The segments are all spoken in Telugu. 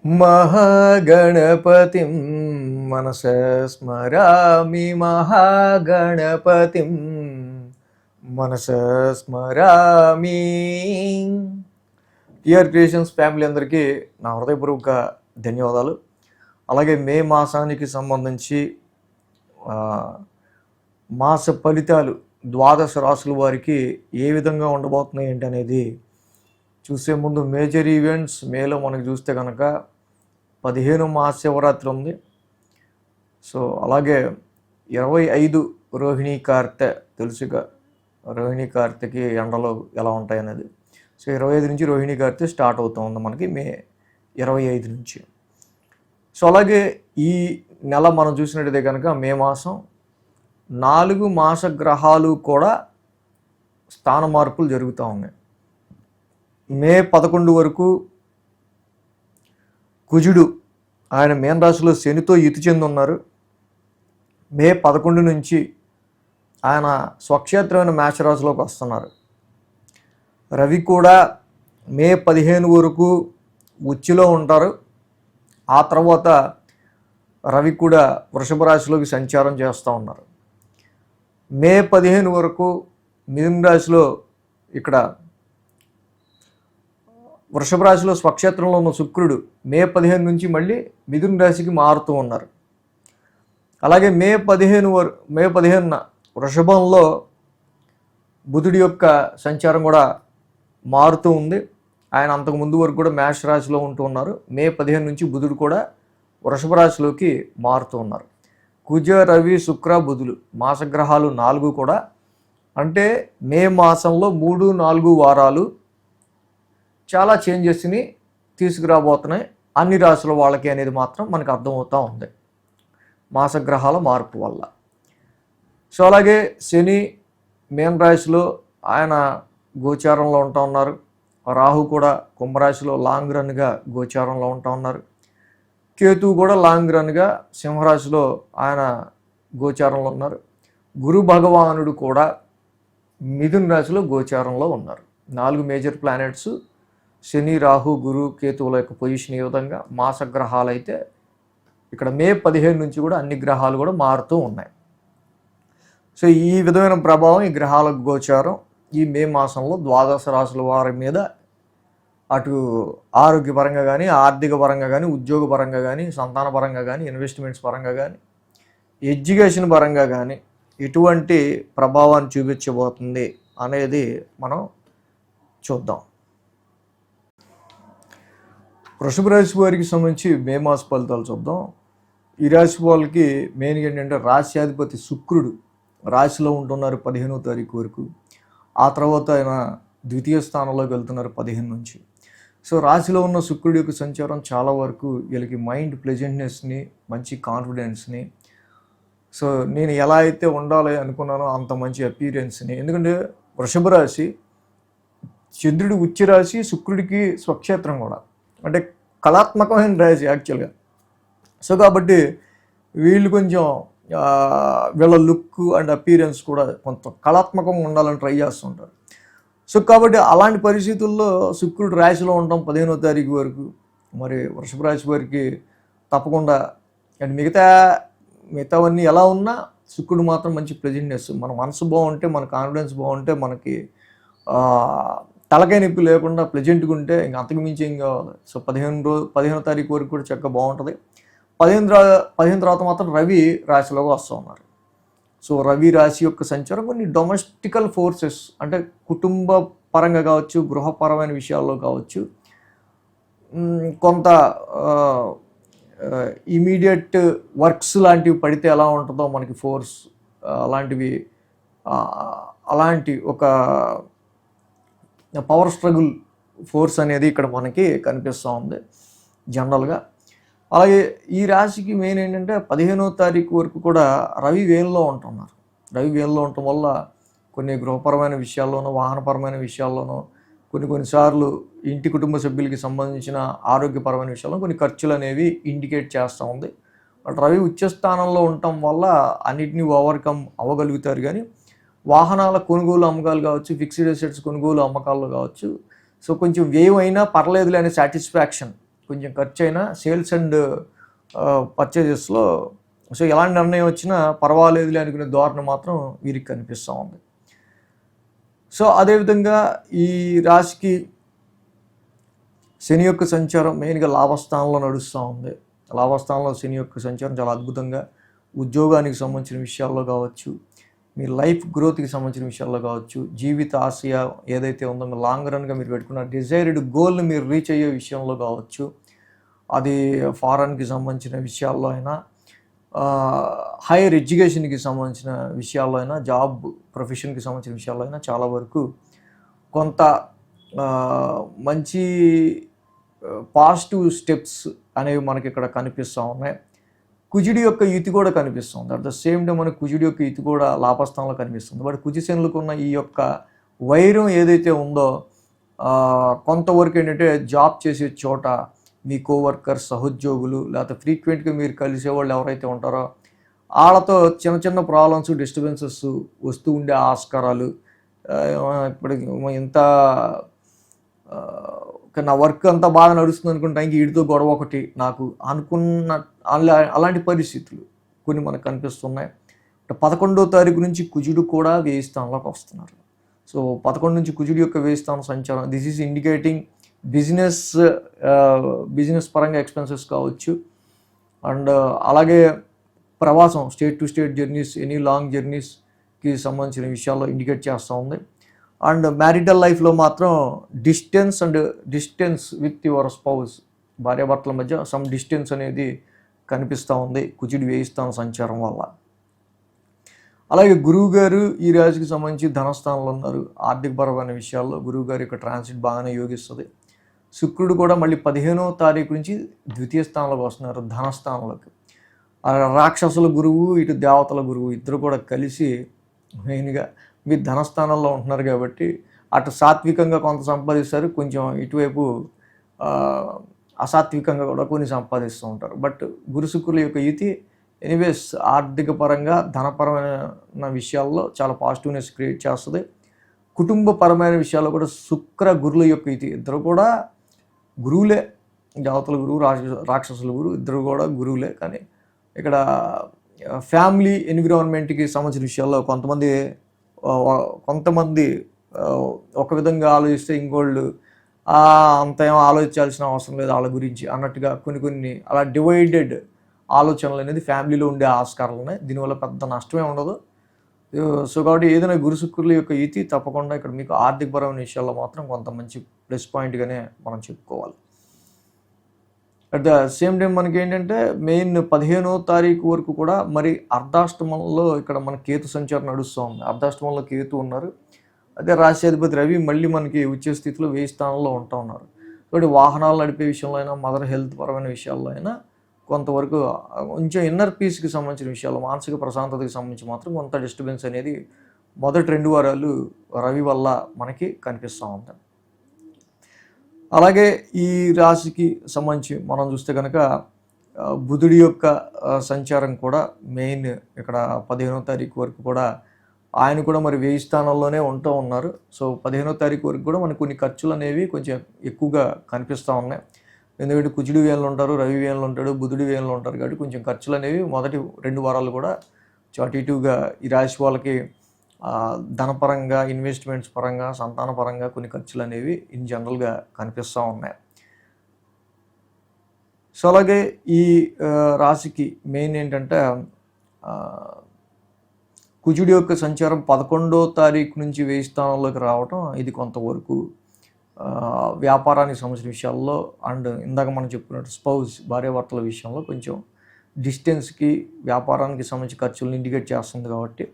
మహాగణపతిం మనసా స్మరామి మహాగణపతిం మనసా స్మరామి. టిఆర్ క్రియేషన్స్ ఫ్యామిలీ అందరికీ నా హృదయపూర్వక ధన్యవాదాలు. అలాగే మే మాసానికి సంబంధించి మాస ఫలితాలు ద్వాదశ రాసుల వారికి ఏ విధంగా ఉండబోతున్నాయి ఏంటి అనేది చూసే ముందు మేజర్ ఈవెంట్స్ మేలో మనకు చూస్తే కనుక 15 మహాశివరాత్రి ఉంది. సో అలాగే 25 రోహిణీ కార్తె, తెలుసుగా రోహిణీ కార్తెకి ఎండలు ఎలా ఉంటాయి అనేది. సో 25 నుంచి రోహిణీ కార్తె స్టార్ట్ అవుతూ ఉంది మనకి మే 25 నుంచి. సో అలాగే ఈ నెల మనం చూసినట్టయితే కనుక మే మాసం 4 మాస గ్రహాలు కూడా స్థాన మార్పులు జరుగుతూ ఉన్నాయి. మే 11 వరకు కుజుడు ఆయన మీన రాశిలో శనితో యుతి చెంది ఉన్నారు. మే 11 నుంచి ఆయన స్వక్షేత్రమైన మేషరాశిలోకి వస్తున్నారు. రవి కూడా మే 15 వరకు ఉచ్చులో ఉంటారు. ఆ తర్వాత రవి కూడా వృషభ రాశిలోకి సంచారం చేస్తూ ఉన్నారు. మే 15 వరకు మిథున రాశిలో ఇక్కడ వృషభ రాశిలో స్వక్షేత్రంలో ఉన్న శుక్రుడు మే 15 నుంచి మళ్ళీ మిథున రాశికి మారుతూ ఉన్నారు. అలాగే మే 15న వృషభంలో బుధుడి యొక్క సంచారం కూడా మారుతూ ఉంది. ఆయన అంతకు ముందు వరకు కూడా మేష రాశిలో ఉంటూ ఉన్నారు. మే 15 నుంచి బుధుడు కూడా వృషభ రాశిలోకి మారుతూ ఉన్నారు. కుజ, రవి, శుక్ర, బుధులు మాసగ్రహాలు 4 కూడా, అంటే మే మాసంలో 3-4 వారాలు చాలా చేంజెస్ని తీసుకురాబోతున్నాయి అన్ని రాశుల వాళ్ళకి అనేది మాత్రం మనకు అర్థమవుతూ ఉంది మాసగ్రహాల మార్పు వల్ల. సో అలాగే శని మీన రాశిలో ఆయన గోచారంలో ఉంటూ ఉన్నారు. రాహు కూడా కుంభరాశిలో లాంగ్ రన్గా గోచారంలో ఉంటూ ఉన్నారు. కేతువు కూడా లాంగ్ రన్గా సింహరాశిలో ఆయన గోచారంలో ఉన్నారు. గురు భగవానుడు కూడా మిథున రాశిలో గోచారంలో ఉన్నారు. 4 మేజర్ ప్లానెట్స్ శని, రాహు, గురు, కేతువుల యొక్క పొజిషన్ ఈ విధంగా. మాసగ్రహాలు అయితే ఇక్కడ మే 15 నుంచి కూడా అన్ని గ్రహాలు కూడా మారుతూ ఉన్నాయి. సో ఈ విధమైన ప్రభావం ఈ గ్రహాల గోచారం ఈ మే మాసంలో ద్వాదశ రాశుల వారి మీద అటు ఆరోగ్యపరంగా కానీ, ఆర్థిక పరంగా కానీ, ఉద్యోగ పరంగా కానీ, సంతాన పరంగా కానీ, ఇన్వెస్ట్మెంట్స్ పరంగా కానీ, ఎడ్యుకేషన్ పరంగా కానీ ఎటువంటి ప్రభావాన్ని చూపించబోతుంది అనేది మనం చూద్దాం. వృషభ రాశి వారికి సంబంధించి మే మాస ఫలితాలు చూద్దాం. ఈ రాశి వాళ్ళకి మెయిన్గా ఏంటంటే రాశ్యాధిపతి శుక్రుడు రాశిలో ఉంటున్నారు 15వ తారీఖు వరకు. ఆ తర్వాత ఆయన ద్వితీయ స్థానంలోకి వెళ్తున్నారు 15 నుంచి. సో రాశిలో ఉన్న శుక్రుడి యొక్క సంచారం చాలా వరకు వీళ్ళకి మైండ్ ప్లెజెంట్నెస్ని, మంచి కాన్ఫిడెన్స్ని, సో నేను ఎలా అయితే ఉండాలి అనుకున్నానో అంత మంచి అపీరెన్స్ని, ఎందుకంటే వృషభ రాశి చంద్రుడి ఉచ్చ రాశి, శుక్రుడికి స్వక్షేత్రం కూడా, అంటే కళాత్మకమైన రాశి యాక్చువల్గా. సో కాబట్టి వీళ్ళు కొంచెం వీళ్ళ లుక్ అండ్ అపీరెన్స్ కూడా కొంత కళాత్మకంగా ఉండాలని ట్రై చేస్తుంటారు. సో కాబట్టి అలాంటి పరిస్థితుల్లో శుక్రుడు రాశిలో ఉండటం 15వ తారీఖు వరకు మరి వృషభ రాశి వారికి తప్పకుండా, అండ్ మిగతావన్నీ ఎలా ఉన్నా శుక్రుడు మాత్రం మంచి ప్లెజెంట్నెస్. మన మనసు బాగుంటే, మన కాన్ఫిడెన్స్ బాగుంటే, మనకి తలకాయ నొప్పి లేకుండా ప్లెజెంట్గా ఉంటే ఇంక అంతకు మించి ఏం కావాలి. సో 15వ తారీఖు వరకు కూడా చక్కగా బాగుంటుంది. 15 తర్వాత మాత్రం రవి రాశిలోకి వస్తూ ఉన్నారు. సో రవి రాశి యొక్క సంచారం కొన్ని డొమెస్టికల్ ఫోర్సెస్, అంటే కుటుంబ పరంగా కావచ్చు, గృహపరమైన విషయాల్లో కావచ్చు, కొంత ఇమీడియట్ వర్క్స్ లాంటివి పడితే ఎలా ఉంటుందో మనకి ఫోర్స్ అలాంటి ఒక పవర్ స్ట్రగుల్ ఫోర్స్ అనేది ఇక్కడ మనకి కనిపిస్తూ ఉంది జనరల్గా. అలాగే ఈ రాశికి మెయిన్ ఏంటంటే 15వ తారీఖు వరకు కూడా రవి వేలంలో ఉంటున్నారు. రవి వేలంలో ఉండటం వల్ల కొన్ని గృహపరమైన విషయాల్లోనూ, వాహనపరమైన విషయాల్లోనూ, కొన్నిసార్లు ఇంటి కుటుంబ సభ్యులకి సంబంధించిన ఆరోగ్యపరమైన విషయాల్లో కొన్ని ఖర్చులు అనేవి ఇండికేట్ చేస్తూ ఉంది. బట్ రవి ఉచ్చస్థానంలో ఉండటం వల్ల అన్నిటినీ ఓవర్కమ్ అవ్వగలుగుతారు. కానీ వాహనాల కొనుగోలు అమ్మకాలు కావచ్చు, ఫిక్స్డ్ అసెట్స్ కొనుగోలు అమ్మకాలు కావచ్చు, సో కొంచెం వ్యయం అయినా పర్లేదులే అనే సాటిస్ఫాక్షన్ కొంచెం ఖర్చు అయినా సేల్స్ అండ్ పర్చేజెస్లో సో ఎలాంటి నిర్ణయం వచ్చినా పర్వాలేదులే అనుకునే ధోరణి మాత్రం వీరికి కనిపిస్తూ ఉంది. సో అదేవిధంగా ఈ రాశికి శని యొక్క సంచారం మెయిన్గా లాభస్థానంలో నడుస్తూ ఉంది. లాభస్థానంలో శని యొక్క సంచారం చాలా అద్భుతంగా ఉద్యోగానికి సంబంధించిన విషయాల్లో కావచ్చు, మీ లైఫ్ గ్రోత్కి సంబంధించిన విషయాల్లో కావచ్చు, జీవిత ఆశయ ఏదైతే ఉందో మీ లాంగ్ రన్గా మీరు పెట్టుకున్న డిజైర్డ్ గోల్ని మీరు రీచ్ అయ్యే విషయంలో కావచ్చు, అది ఫారెన్కి సంబంధించిన విషయాల్లో అయినా, హైయర్ ఎడ్యుకేషన్కి సంబంధించిన విషయాల్లో అయినా, జాబ్ ప్రొఫెషన్కి సంబంధించిన విషయాల్లో అయినా చాలా వరకు కొంత మంచి పాజిటివ్ స్టెప్స్ అనేవి మనకి ఇక్కడ కనిపిస్తూ ఉన్నాయి. కుజుడి యొక్క యుతి కూడా కనిపిస్తుంది. అట్ ద సేమ్ టైం మనకు కుజుడి యొక్క యుతి కూడా లాభస్థానంలో కనిపిస్తుంది. బట్ కుజశనులకు ఉన్న ఈ యొక్క వైరం ఏదైతే ఉందో కొంతవరకు ఏంటంటే జాబ్ చేసే చోట మీ కోవర్కర్స్, సహోద్యోగులు, లేకపోతే ఫ్రీక్వెంట్గా మీరు కలిసేవాళ్ళు ఎవరైతే ఉంటారో వాళ్ళతో చిన్న చిన్న ప్రాబ్లమ్స్, డిస్టర్బెన్సెస్ వస్తూ ఉండే ఆస్కారాలు, ఇప్పుడు ఇంత నా వర్క్ అంతా బాగా నడుస్తుంది అనుకుంటా ఇంక వీడితో గొడవ ఒకటి నాకు అనుకున్న అలాంటి పరిస్థితులు కొన్ని మనకు కనిపిస్తున్నాయి. 11వ తారీఖు నుంచి కుజుడు కూడా వ్యయ స్థానంలోకి వస్తున్నారు. సో 11 నుంచి కుజుడు యొక్క వ్యయ స్థానం సంచారం, దిస్ ఈజ్ ఇండికేటింగ్ బిజినెస్ పరంగా ఎక్స్పెన్సెస్ కావచ్చు, అండ్ అలాగే ప్రవాసం, state to state journeys, any long జర్నీస్కి సంబంధించిన విషయాల్లో ఇండికేట్ చేస్తూ ఉంది. అండ్ మ్యారిటల్ లైఫ్లో మాత్రం డిస్టెన్స్ విత్ యువర్ స్పౌస్, భార్యాభర్తల మధ్య సమ్ డిస్టెన్స్ అనేది కనిపిస్తూ ఉంది కుజుడు వ్యయ స్థానం సంచారం వల్ల. అలాగే గురువు గారు ఈ రాశికి సంబంధించి ధనస్థానంలో ఉన్నారు. ఆర్థికపరమైన విషయాల్లో గురువు గారి యొక్క ట్రాన్సిట్ బాగానే యోగిస్తుంది. శుక్రుడు కూడా మళ్ళీ 15వ తారీఖు నుంచి ద్వితీయ స్థానంలోకి వస్తున్నారు, ధనస్థానంలోకి. రాక్షసుల గురువు, ఇటు దేవతల గురువు ఇద్దరు కూడా కలిసి మెయిన్గా మీరు ధనస్థానంలో ఉంటున్నారు కాబట్టి అటు సాత్వికంగా కొంత సంపాదిస్తారు, కొంచెం ఇటువైపు అసాత్వికంగా కూడా కొన్ని సంపాదిస్తూ ఉంటారు. బట్ గురు శుక్రుల యొక్క యుతి ఎనీవేస్ ఆర్థిక పరంగా, ధనపరమైన విషయాల్లో చాలా పాజిటివ్నెస్ క్రియేట్ చేస్తుంది. కుటుంబపరమైన విషయాల్లో కూడా శుక్ర గురుల యొక్క యుతి, ఇద్దరు కూడా గురువులే, దేవతల గురువు, రాక్షసుల గురువు ఇద్దరు కూడా గురువులే. కానీ ఇక్కడ ఫ్యామిలీ ఎన్విరాన్మెంట్కి సంబంధించిన విషయాల్లో కొంతమంది ఒక విధంగా ఆలోచిస్తే ఇంకోళ్ళు అంత ఏమో ఆలోచించాల్సిన అవసరం లేదు వాళ్ళ గురించి అన్నట్టుగా కొన్ని అలా డివైడెడ్ ఆలోచనలు అనేది ఫ్యామిలీలో ఉండే ఆస్కారాలు ఉన్నాయి. దీనివల్ల పెద్ద నష్టమే ఉండదు. సో కాబట్టి ఏదైనా గురు శుక్రుల యొక్క యుతి తప్పకుండా ఇక్కడ మీకు ఆర్థికపరమైన విషయాల్లో మాత్రం కొంత మంచి ప్లస్ పాయింట్గానే మనం చెప్పుకోవాలి. అట్ ద సేమ్ టైం మనకి ఏంటంటే మెయిన్ 15వ తారీఖు వరకు కూడా మరి అర్ధాష్టమంలో ఇక్కడ మన కేతు సంచారం నడుస్తూ ఉంది. అర్ధాష్టమంలో కేతు ఉన్నారు. అదే రాశ్యాధిపతి రవి మళ్ళీ మనకి ఉచ్చ స్థితిలో వ్యయ స్థానంలో ఉంటూ ఉన్నారు. కాబట్టి వాహనాలు నడిపే విషయంలో అయినా, మదర్ హెల్త్ పరమైన విషయాల్లో అయినా కొంతవరకు కొంచెం ఇన్నర్ పీస్కి సంబంధించిన విషయాలు, మానసిక ప్రశాంతతకి సంబంధించి మాత్రం కొంత డిస్టర్బెన్స్ అనేది మొదటి 2 వారాలు రవి వల్ల మనకి కనిపిస్తూ ఉంది. అలాగే ఈ రాశికి సంబంధించి మనం చూస్తే కనుక బుధుడి యొక్క సంచారం కూడా మెయిన్ ఇక్కడ 15వ తారీఖు వరకు కూడా ఆయన కూడా మరి వ్యయ స్థానంలోనే ఉంటూ ఉన్నారు. సో 15వ తారీఖు వరకు కూడా మనకు కొన్ని ఖర్చులు అనేవి కొంచెం ఎక్కువగా కనిపిస్తూ ఉన్నాయి. ఎందుకంటే కుజుడి వేయంలో ఉంటారు, రవి వేయంలో ఉంటాడు, బుధుడి వేయంలో ఉంటారు. కాబట్టి కొంచెం ఖర్చులు అనేవి మొదటి 2 వారాలు కూడా అటు ఇటుగా ఈ రాశి వాళ్ళకి ధనపరంగా, ఇన్వెస్ట్మెంట్స్ పరంగా, సంతాన పరంగా కొన్ని ఖర్చులు అనేవి ఇన్ జనరల్గా కనిపిస్తూ ఉన్నాయి. సో అలాగే ఈ రాశికి మెయిన్ ఏంటంటే కుజుడి యొక్క సంచారం 11వ తారీఖు నుంచి వ్యయ స్థానంలోకి రావటం, ఇది కొంతవరకు వ్యాపారానికి సంబంధించిన విషయాల్లో అండ్ ఇందాక మనం చెప్పుకున్నట్టు స్పౌస్, భార్యాభర్తల విషయంలో కొంచెం డిస్టెన్స్కి, వ్యాపారానికి సంబంధించి ఖర్చులను ఇండికేట్ చేస్తుంది. కాబట్టి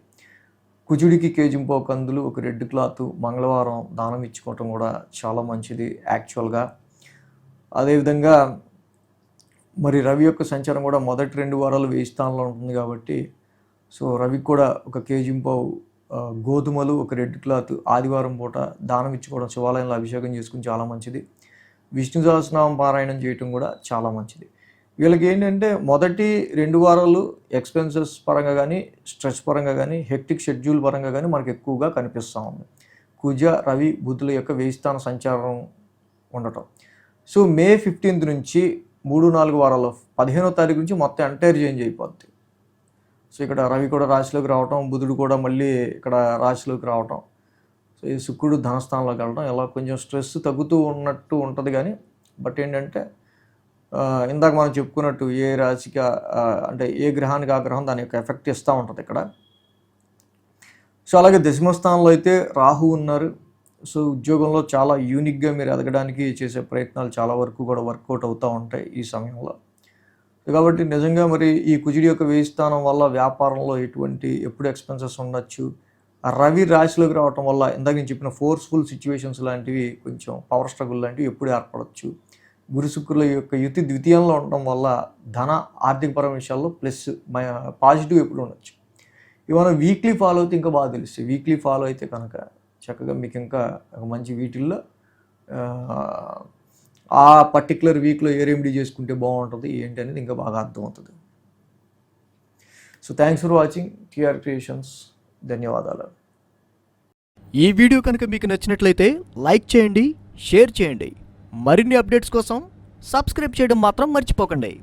కుజుడికి కేజింపో కందులు, ఒక రెడ్ క్లాత్ మంగళవారం దానం ఇచ్చుకోవటం కూడా చాలా మంచిది యాక్చువల్గా. అదేవిధంగా మరి రవి యొక్క సంచారం కూడా మొదటి 2 వారాలు వ్యయ స్థానంలో ఉంటుంది. కాబట్టి సో రవికి కూడా ఒక కేజింపో గోధుమలు, ఒక రెడ్ క్లాత్ ఆదివారం పూట దానం ఇచ్చుకోవడం, శివాలయంలో అభిషేకం చేసుకుని చాలా మంచిది. విష్ణు సహస్రనామం పారాయణం చేయటం కూడా చాలా మంచిది. వీళ్ళకి ఏంటంటే మొదటి 2 వారాలు ఎక్స్పెన్సెస్ పరంగా కానీ, స్ట్రెస్ పరంగా కానీ, హెక్టిక్ షెడ్యూల్ పరంగా కానీ మనకు ఎక్కువగా కనిపిస్తూ ఉంది కుజ, రవి, బుధుల యొక్క వ్యయ స్థాన సంచారం ఉండటం. సో మే 15th నుంచి 3-4 వారాలు 15వ తారీఖు నుంచి మొత్తం ఎంటైర్ చేంజ్ అయిపోద్ది. సో ఇక్కడ రవి కూడా రాశిలోకి రావటం, బుధుడు కూడా మళ్ళీ ఇక్కడ రాశిలోకి రావటం, సో ఈ శుక్రుడు ధనస్థానంలోకి వెళ్ళడం, ఇలా కొంచెం స్ట్రెస్ తగ్గుతూ ఉన్నట్టు ఉంటుంది. కానీ బట్ ఏంటంటే ఇందాక మనం చెప్పుకున్నట్టు ఏ రాశికి అంటే ఏ గ్రహానికి ఆ గ్రహం దాని యొక్క ఎఫెక్ట్ ఇస్తూ ఉంటుంది ఇక్కడ. సో అలాగే దశమ స్థానంలో అయితే రాహు ఉన్నారు. సో ఉద్యోగంలో చాలా యూనిక్గా మీరు ఎదగడానికి చేసే ప్రయత్నాలు చాలా వరకు కూడా వర్కౌట్ అవుతూ ఉంటాయి ఈ సమయంలో. కాబట్టి నిజంగా మరి ఈ కుజుడి యొక్క 1000 స్థానం వల్ల వ్యాపారంలో ఎప్పుడు ఎక్స్పెన్సెస్ ఉండొచ్చు. రవి రాశిలోకి రావటం వల్ల ఇందాక నేను చెప్పిన ఫోర్స్ఫుల్ సిచ్యువేషన్స్ లాంటివి, కొంచెం పవర్ స్ట్రగుల్ లాంటివి ఎప్పుడు ఏర్పడవచ్చు. గురు శుక్రుల యొక్క యుతి ద్వితీయంలో ఉండటం వల్ల ఆర్థికపరమైన విషయాల్లో ప్లస్ పాజిటివ్ ఎప్పుడు ఉండొచ్చు. ఇవి మనం వీక్లీ ఫాలో అయితే ఇంకా బాగా తెలుస్తాయి. వీక్లీ ఫాలో అయితే కనుక చక్కగా మీకు ఇంకా మంచి వీటిల్లో ఆ పర్టికులర్ వీక్లో ఏ రెమెడీ చేసుకుంటే బాగుంటుంది ఏంటి అనేది ఇంకా బాగా అర్థమవుతుంది. So thanks for watching TR creations. ధన్యవాదాలు. ఈ వీడియో కనుక మీకు నచ్చినట్లయితే లైక్ చేయండి, షేర్ చేయండి. మరిన్ని అప్డేట్స్ కోసం సబ్స్క్రైబ్ చేయడం మాత్రం మర్చిపోకండి.